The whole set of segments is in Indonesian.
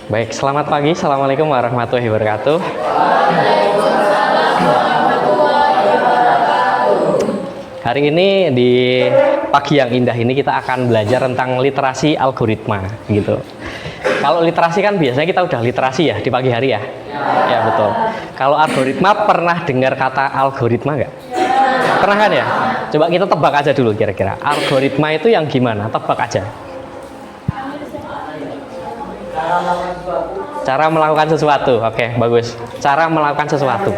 Baik, selamat pagi. Assalamualaikum warahmatullahi wabarakatuh. Hari ini di pagi yang indah ini kita akan belajar tentang literasi algoritma gitu. Kalau literasi kan biasanya kita udah literasi ya di pagi hari ya. Ya betul. Kalau algoritma pernah dengar kata algoritma nggak? Pernah kan ya? Coba kita tebak aja dulu kira-kira. Algoritma itu yang gimana? Tebak aja. Cara melakukan sesuatu. Oke, bagus. Cara melakukan sesuatu.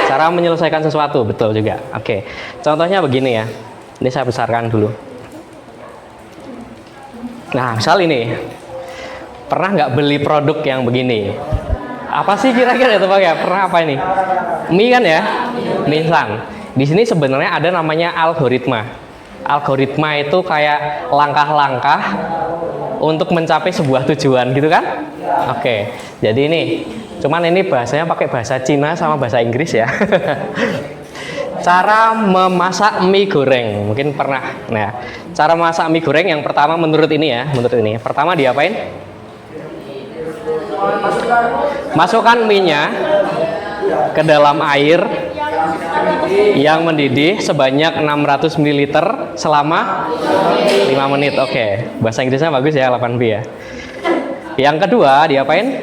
Cara menyelesaikan sesuatu, betul juga. Oke. Contohnya begini ya. Ini saya besarkan dulu. Nah, misal ini. Pernah nggak beli produk yang begini? Apa sih kira-kira itu Pak ya? Pernah apa ini? Mie kan ya? Mie instan. Di sini sebenarnya ada namanya algoritma. Algoritma itu kayak langkah-langkah untuk mencapai sebuah tujuan gitu kan? Oke. Jadi ini, cuman ini bahasanya pakai bahasa Cina sama bahasa Inggris ya. Cara memasak mie goreng, mungkin pernah. Nah, cara memasak mie goreng yang pertama menurut ini ya, menurut ini. Pertama diapain? Masukkan mie-nya ke dalam air yang mendidih sebanyak 600 ml selama 5 menit. Oke, bahasa Inggrisnya bagus ya, 8B ya. Yang kedua diapain?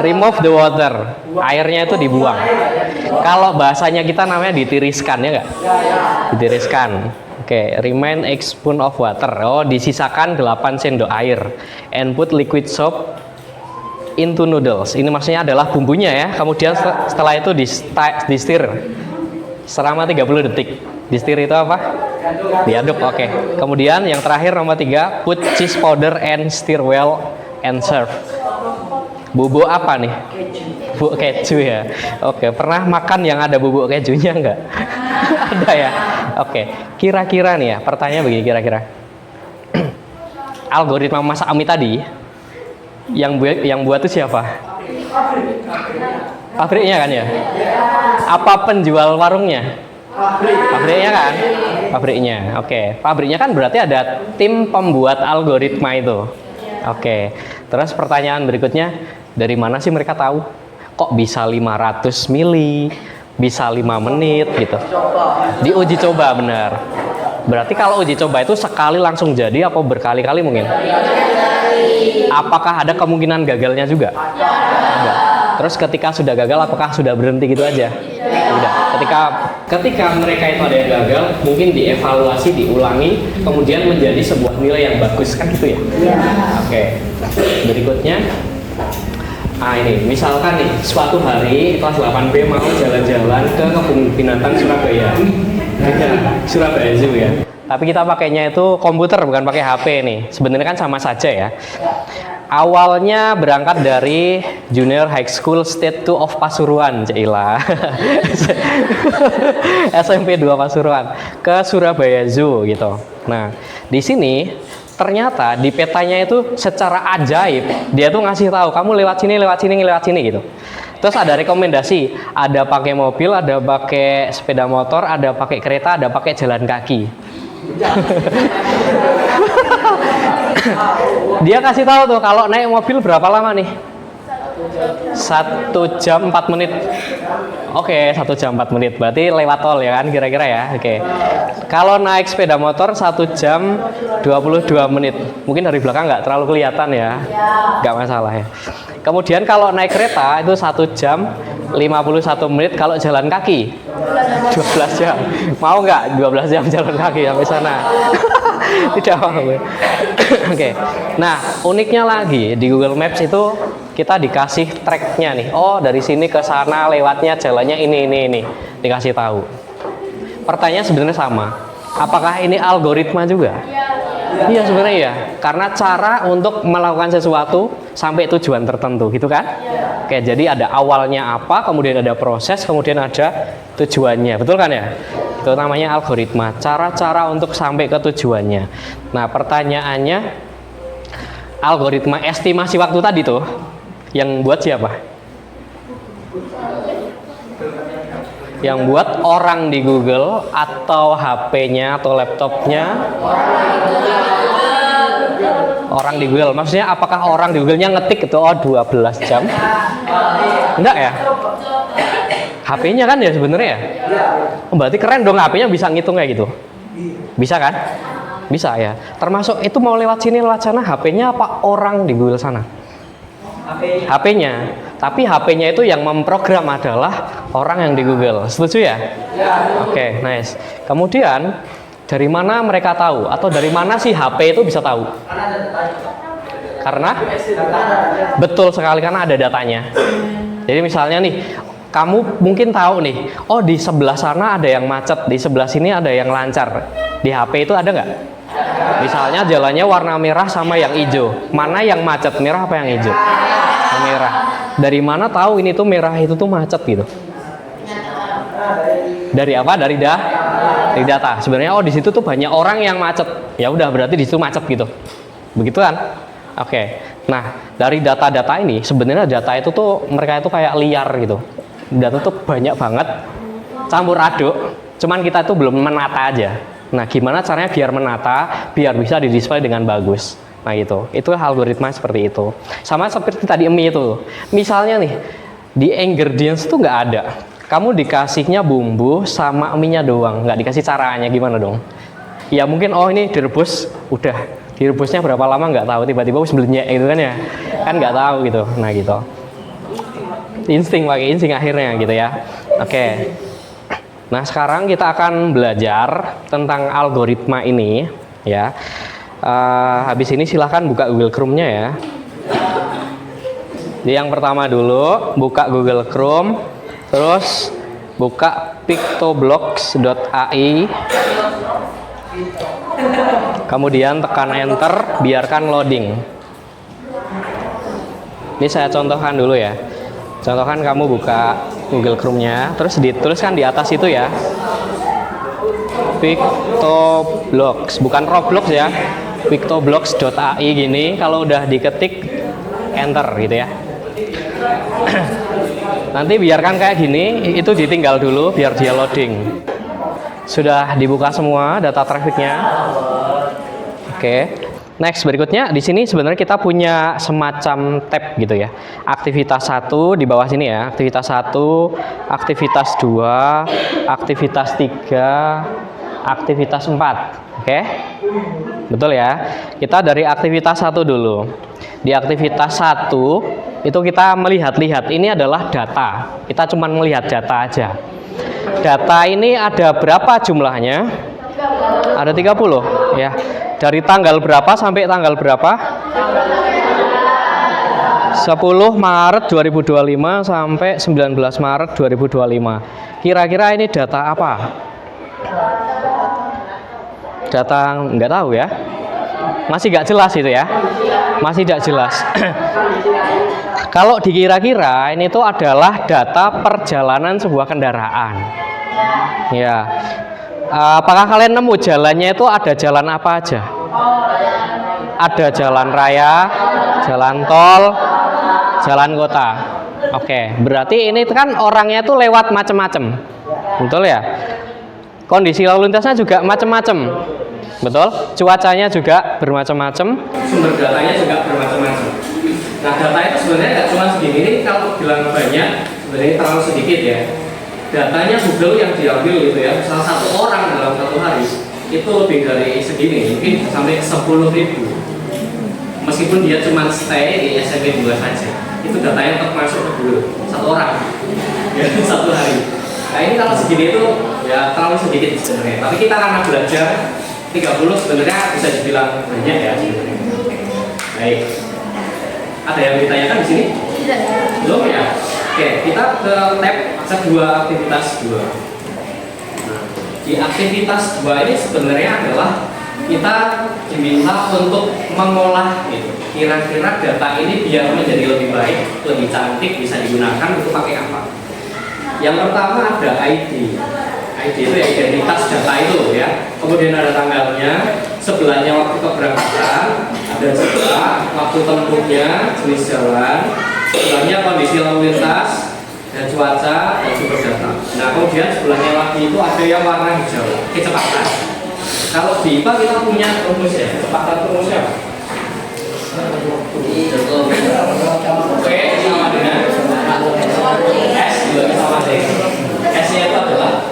Remove the water. Airnya itu dibuang. Kalau bahasanya kita namanya ditiriskan ya nggak? Ditiriskan. Oke, remain a spoon of water. Oh, disisakan 8 sendok air. And put liquid soap into noodles. Ini maksudnya adalah bumbunya ya. Kemudian setelah itu di-stir selama 30 detik. Di-stir itu apa? Diaduk. Oke. Kemudian yang terakhir nomor 3, put cheese powder and stir well and serve. Bubuk apa nih? Bubuk keju ya. Oke, pernah makan yang ada bubuk kejunya enggak? Ada ya. Oke, kira-kira nih ya, pertanyaan begini kira-kira. Algoritma masak mie tadi yang buat itu siapa? Pabriknya kan ya? Apa penjual warungnya? Pabriknya kan? Pabriknya. Oke, pabriknya kan berarti ada tim pembuat algoritma itu. Oke. Terus pertanyaan berikutnya, dari mana sih mereka tahu? Kok bisa 500 mili? Bisa 5 menit gitu. Diuji coba benar. Berarti kalau uji coba itu sekali langsung jadi apa berkali-kali mungkin? Apakah ada kemungkinan gagalnya juga? Enggak. Terus ketika sudah gagal apakah sudah berhenti gitu aja? Tidak. Ketika mereka itu ada yang gagal, mungkin dievaluasi, diulangi, kemudian menjadi sebuah nilai yang bagus kan gitu ya? Oke. Berikutnya ini, misalkan nih, suatu hari kelas 8B mau jalan-jalan ke kebun binatang Surabaya. Surabaya Zoo ya. Tapi kita pakainya itu komputer, bukan pakai HP nih. Sebenarnya kan sama saja ya. Awalnya berangkat dari Junior High School State 2 of Pasuruan, Cila. SMP 2 Pasuruan ke Surabaya Zoo gitu. Nah, di sini ternyata di petanya itu secara ajaib dia tuh ngasih tahu kamu lewat sini gitu. Terus ada rekomendasi, ada pakai mobil, ada pakai sepeda motor, ada pakai kereta, ada pakai jalan kaki. Dia kasih tahu tuh kalau naik mobil berapa lama nih? 1 jam 4 menit. Oke, 1 jam 4 menit. Berarti lewat tol ya kan kira-kira ya. Oke. Kalau naik sepeda motor 1 jam 22 menit. Mungkin dari belakang nggak terlalu kelihatan ya. Nggak masalah ya. Kemudian kalau naik kereta itu 1 jam 51 menit. Kalau jalan kaki 12 jam. Mau nggak 12 jam jalan kaki sampai sana? Tidak mau. Oke. Nah, uniknya lagi di Google Maps itu kita dikasih tracknya nih. Oh, dari sini ke sana lewatnya jalannya ini. Dikasih tahu. Pertanyaan sebenarnya sama. Apakah ini algoritma juga? Iya sebenarnya ya. Karena cara untuk melakukan sesuatu sampai tujuan tertentu, gitu kan? Oke, jadi ada awalnya apa, kemudian ada proses, kemudian ada tujuannya. Betul kan ya? Itu namanya algoritma. Cara-cara untuk sampai ke tujuannya. Nah, pertanyaannya, algoritma estimasi waktu tadi tuh yang buat siapa? Yang buat orang di Google atau HP-nya atau laptopnya? Orang di Google. Maksudnya apakah orang di Google-nya ngetik itu 12 jam? Enggak ya? HP-nya kan ya sebenarnya ya? Berarti keren dong, HP-nya bisa ngitung kayak gitu. Bisa kan? Bisa ya. Termasuk itu mau lewat sini lewat sana, HP-nya apa orang di Google sana? HP-nya. Tapi HP-nya itu yang memprogram adalah orang yang di Google. Setuju ya? Oke, nice. Kemudian dari mana mereka tahu? Atau dari mana sih HP itu bisa tahu? Karena betul sekali, karena ada datanya. Jadi misalnya nih, kamu mungkin tahu nih, oh di sebelah sana ada yang macet, di sebelah sini ada yang lancar. Di HP itu ada nggak? Misalnya jalannya warna merah sama yang hijau. Mana yang macet, merah apa yang hijau? Yang merah. Dari mana tahu ini tuh merah itu tuh macet gitu? Dari apa? Dari data. Sebenarnya di situ tuh banyak orang yang macet. Ya udah, berarti di situ macet gitu. Begitu kan? Oke. Nah, dari data-data ini sebenarnya data itu tuh mereka itu kayak liar gitu. Data tuh banyak banget, campur aduk. Cuman kita itu belum menata aja. Nah, gimana caranya biar menata, biar bisa didisplay dengan bagus. Nah gitu. Itu algoritma seperti itu. Sama seperti tadi mie itu. Misalnya nih, di ingredients tuh nggak ada. Kamu dikasihnya bumbu sama mie-nya doang, nggak dikasih caranya, gimana dong? Ya mungkin ini direbus, udah direbusnya berapa lama nggak tahu, tiba-tiba harus belinya gitu kan ya, kan nggak tahu gitu. Nah gitu, pakai insting akhirnya gitu ya. Oke. Nah sekarang kita akan belajar tentang algoritma ini ya. Habis ini silahkan buka Google Chrome-nya ya. Jadi yang pertama dulu buka Google Chrome. Terus buka pictoblocks.ai. Kemudian tekan enter, biarkan loading. Ini saya contohkan dulu ya. Contohkan kamu buka Google Chrome-nya, terus dituliskan di atas itu ya. Pictoblocks, bukan Roblox ya. Pictoblocks.ai gini, kalau udah diketik enter gitu ya. Nanti biarkan kayak gini, itu ditinggal dulu biar dia loading. Sudah dibuka semua data trafficnya. Oke. Next, berikutnya di sini sebenarnya kita punya semacam tab gitu ya. Aktivitas 1 di bawah sini ya. Aktivitas 1, aktivitas 2, aktivitas 3, aktivitas 4. Oke? Betul ya? Kita dari aktivitas 1 dulu. Di aktivitas 1 itu kita melihat-lihat, ini adalah data. Kita cuma melihat data aja. Data ini ada berapa jumlahnya? Ada 30 ya. Dari tanggal berapa sampai tanggal berapa? 10 Maret 2025 sampai 19 Maret 2025. Kira-kira ini data apa? Data nggak tahu ya. Masih nggak jelas itu ya. Masih tidak jelas. Kalau dikira-kira ini tuh adalah data perjalanan sebuah kendaraan. Ya. Apakah kalian nemu jalannya itu ada jalan apa aja? Ada jalan raya, jalan tol, jalan kota. Oke, berarti ini kan orangnya tuh lewat macam-macam. Betul ya? Kondisi lalu lintasnya juga macam-macam. Betul? Cuacanya juga bermacam-macam. Sumber datanya juga bermacam-macam. Nah, data itu sebenarnya nggak cuma segini. Ini kalau bilang banyak, sebenarnya terlalu sedikit ya. Datanya Google yang diambil gitu ya, salah satu orang dalam satu hari itu lebih dari segini, mungkin sampai 10.000. Meskipun dia cuma stay di SMP 2 saja, itu datanya tetap masuk ke Google satu orang ya, satu hari. Nah ini kalau segini itu ya terlalu sedikit sebenarnya, tapi kita karena belajar 30 sebenarnya bisa dibilang banyak ya sebenarnya. Baik, ada yang ditanyakan di sini? Tidak. Belum ya? Oke, kita ke tab kedua, aktivitas 2. Nah, di aktivitas 2 ini sebenarnya adalah kita diminta untuk mengolah gitu. Kira-kira data ini biar menjadi lebih baik, lebih cantik, bisa digunakan itu pakai apa? Yang pertama ada ID. ID itu ya identitas data itu ya. Kemudian ada tanggalnya, sebelahnya waktu keberangkatan, ada juga waktu tempuhnya, jenis jalan, sebelahnya kondisi lalu lintas, dan cuaca dan sumber data. Nah kemudian sebelahnya lagi itu ada yang warna hijau, kecepatan. Kalau di IPA kita punya rumusnya, kecepatan rumusnya apa? Oke, sama dengan S juga sama D. S nya itu adalah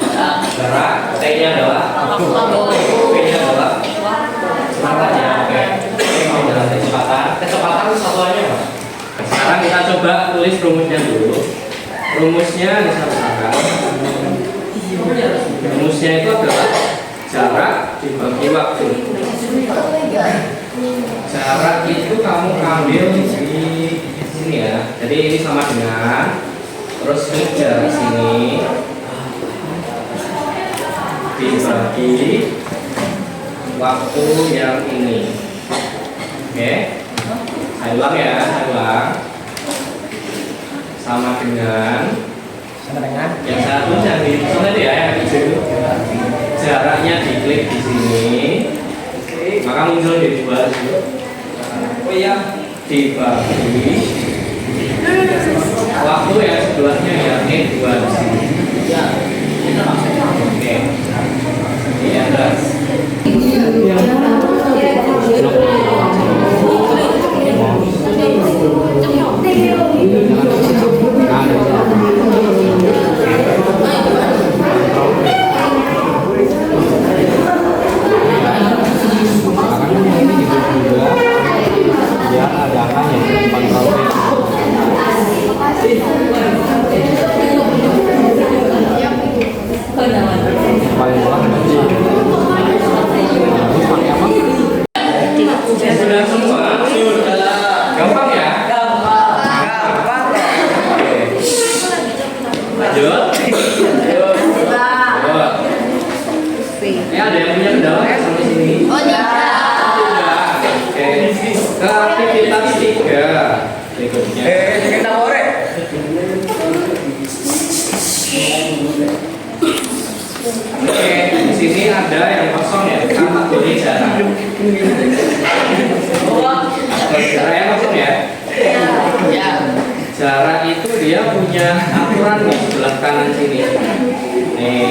jarak, T nya adalah V nya adalah kecepatannya. Oke, kecepatan satuannya apa? Sekarang kita coba tulis rumusnya dulu. Rumusnya misalkan rumusnya itu adalah jarak dibagi waktu. Jarak itu kamu ambil di sini ya. Jadi ini sama dengan terus ini dari sini dibagi waktu yang ini. Oke. Saya ulang ya, saya ulang. Sama dengan yang satu yang di sana ya, yang hijau. Jaraknya diklik di sini, maka muncul di dua. Oh ya, dibagi waktu yang sebelahnya ya ini dua di sini. Oke. Iya, terus. Gampang ya? Lanjut. Ada yang punya kendala ya sampai sini? Oh tidak. Oke. Ke aktivitas 3 berikutnya. Kita ore. Oke, di sini ada yang kosong ya, kategori jarak. Jarak yang kosong ya. Jarak itu dia punya aturan nih sebelah kanan sini. Nih,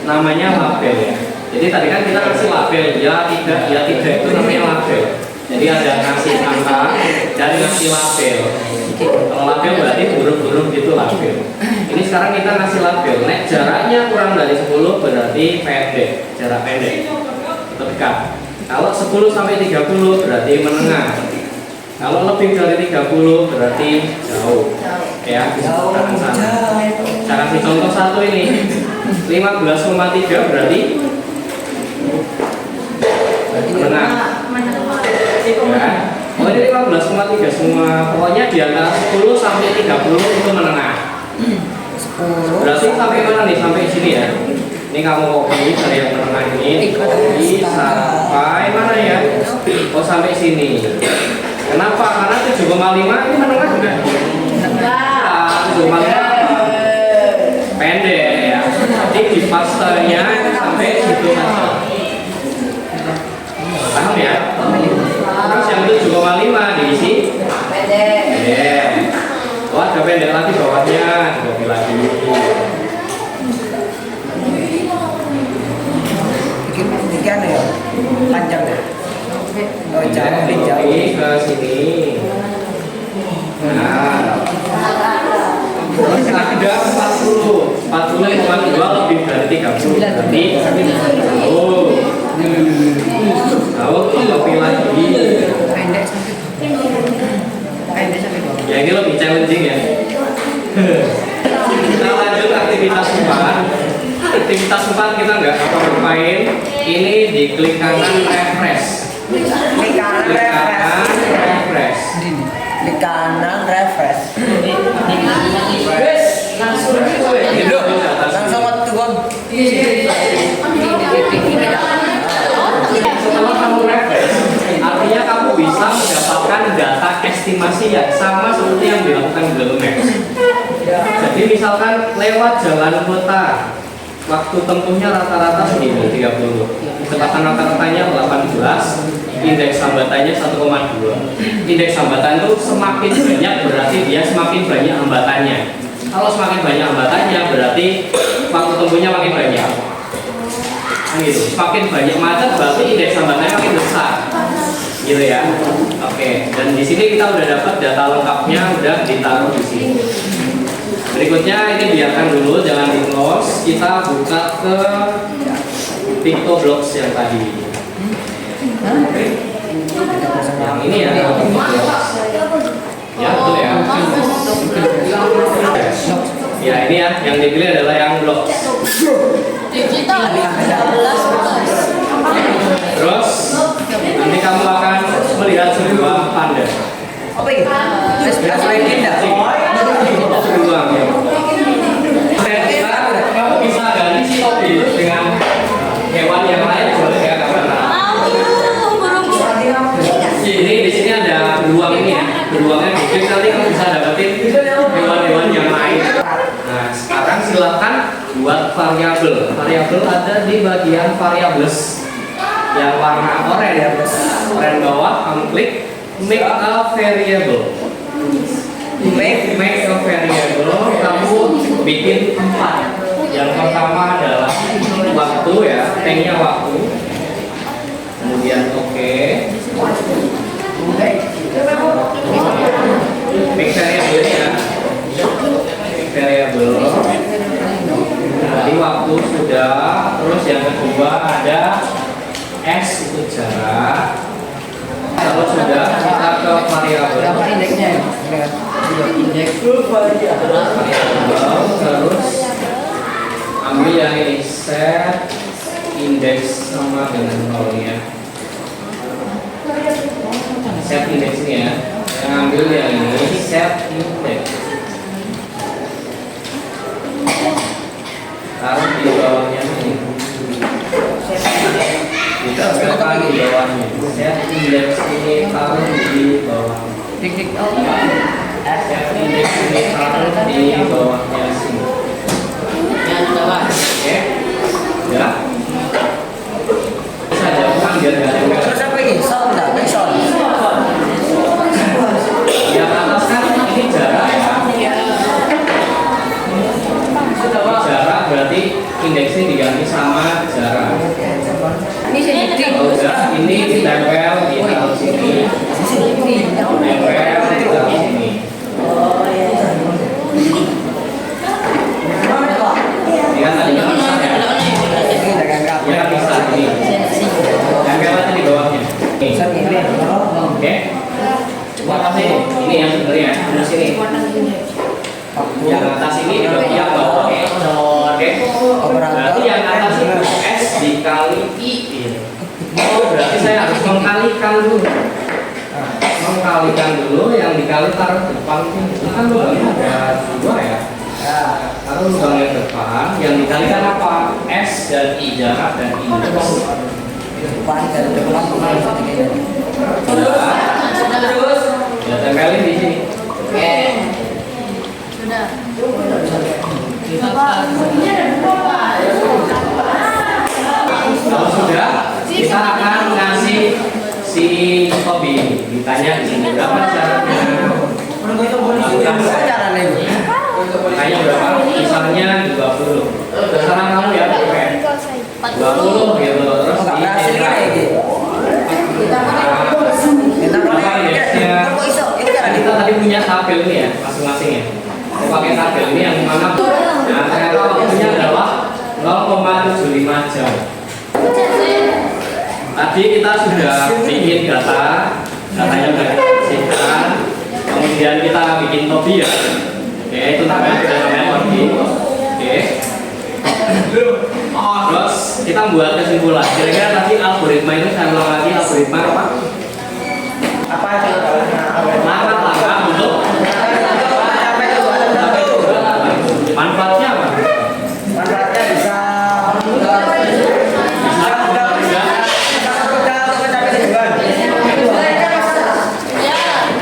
namanya label ya. Jadi tadi kan kita kasih label ya tidak itu namanya label. Jadi ada ngasih angka dan ngasih label. Kalau label berarti huruf-huruf gitu label. Ini sekarang kita ngasih label. Nek jaraknya kurang dari 10 berarti pendek, jarak pendek. Dekat. Kalau 10 sampai 30 berarti menengah. Kalau lebih dari 30 berarti jauh. Ya, di sebelah sana. Saya kasih contoh satu ini. 15,3 berarti menengah. Ya. Oh ini 15,3 semua. Pokoknya di antara 10 sampai 30 itu menengah. 10. Berarti sampai mana nih? Sampai sini ya. Ini kamu copy dari yang menengah ini. Copy sampai mana ya? Oh sampai sini. Kenapa? Karena 7,5 ini menengah juga. 7,5 pendek ya. Jadi di pastanya sampai situ saja. Paham ya? Terus yang 7,5 diisi pendek. Oh ada pendek lagi bawahnya, copy lagi. Demikian ya, panjang ya. Oh jauh, Copy ke sini. Nah, terus ada 40,2 lebih dari 30 berarti jauh. Jauh copy lagi. Pendek sampai bawah. Ya ini lebih challenging ya. Kita lanjut aktivitas 4. Aktivitas 4 kita nggak ngapain. Ini di klik kanan refresh. Klik kanan refresh. Klik kanan refresh. Langsung waktu bang. Setelah kamu refresh, artinya kamu bisa mendapatkan data estimasi yang sama seperti yang dilakukan Google Maps. Jadi misalkan lewat jalan kota, waktu tempuhnya rata-rata segini 30, kecepatan rata-ratanya 18, indeks hambatannya 1,2. Indeks hambatan itu semakin banyak berarti dia semakin banyak hambatannya. Kalau semakin banyak hambatannya berarti waktu tempuhnya makin banyak. Nah, gitu. Semakin banyak macet berarti indeks hambatannya makin besar. Gitu ya. Oke, dan di sini kita udah dapat data lengkapnya udah ditaruh di sini. Berikutnya ini biarkan dulu, jangan di close. Kita buka ke Pictoblocks yang tadi. Yang ini ya. Ya betul ya. Ya ini ya, yang dipilih adalah yang blocks. Digital 13. Terus nanti kamu akan melihat sebuah panda. Apa ini? Selain indah. Beruang ya. Kamu bisa ganti si topi dengan hewan yang lain boleh ya karena di sini ada beruang ini ya. Beruangnya dikit nanti kamu bisa dapetin hewan-hewan yang lain. Nah sekarang silakan buat variabel. Variabel ada di bagian variables yang warna oranye. Oranye bawah kamu klik make a variable. Make a variable, kamu bikin 4. Yang pertama adalah waktu ya, T-nya waktu. Kemudian oke. Make variable ya. Make variable. Tadi waktu sudah. Terus yang kedua ada S itu jarak. Kalau sudah kita ke variabel. Berapa indeksnya? Indeks Variabel terus ambil yang ini set indeks sama dengan 0 ya. Set indeks ini ya. Yang ambil yang ini set indeks. Taruh di bawahnya ini. Kita sekarang di bawahnya. Set indeks ini taruh di bawahnya. Dik-dik. Set indeks ini taruh di bawahnya sini. Oke, ya. Bisa jauhkan biar nggak nempel. Terus apa ini? Sound nggak? Sound. Di atas kan ini jarak ya. Jarak berarti indeksnya diganti sama jarak. Ini sedikit. Kalau udah ini ditempel di taruh sini. Tempel ditaruh sini. Dia tadi nggak bisa ya. Ya bisa ini. Tempelannya di bawahnya. Ini. Oke. Ini yang sebenarnya di sini. Yang atas ini di bagian bawah. Oke. Berarti yang atas itu S dikali I. Oh, berarti saya harus mengkalikan dulu. Mengkalikan dulu, yang dikali taruh depan sini. Itu kan lubangnya ada 2 ya. Taruh lubang yang depan, yang dikalikan apa? S dan I, jarak dan indeks. Depan dan depan. Terus ya tempelin di sini. Oke. Sudah. Kalau sudah, kita akan ngasih si Tobi ditanya di sini berapa syaratnya. Kayaknya berapa? Misalnya 20. Terserah kamu ya, oke. 20 gitu. Terus berapa indeksnya? Kita tadi punya tabel ini ya, masing-masing ya. Saya pakai tabel ini yang mana? Nah, ternyata waktunya adalah 0,75 jam. Tadi kita sudah bikin datanya sudah kita bersihkan. Kemudian kita bikin topi ya. Oke, itu namanya topi. Oke. Terus kita buat kesimpulan. Kira-kira tadi algoritma itu saya ulang lagi, algoritma apa? Apa itu? Langkah-langkah untuk manfaatnya apa? Manfaatnya bisa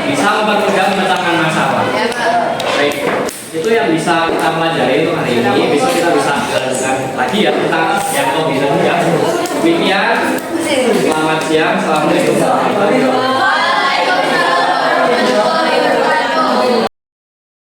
bisa mempermudah memecahkan masalah. Baik, itu yang bisa kita pelajari untuk hari ini. Besok kita bisa jalankan lagi ya tentang yang lebih lanjut ya. Demikian, selamat siang, assalamualaikum warahmatullahi wabarakatuh.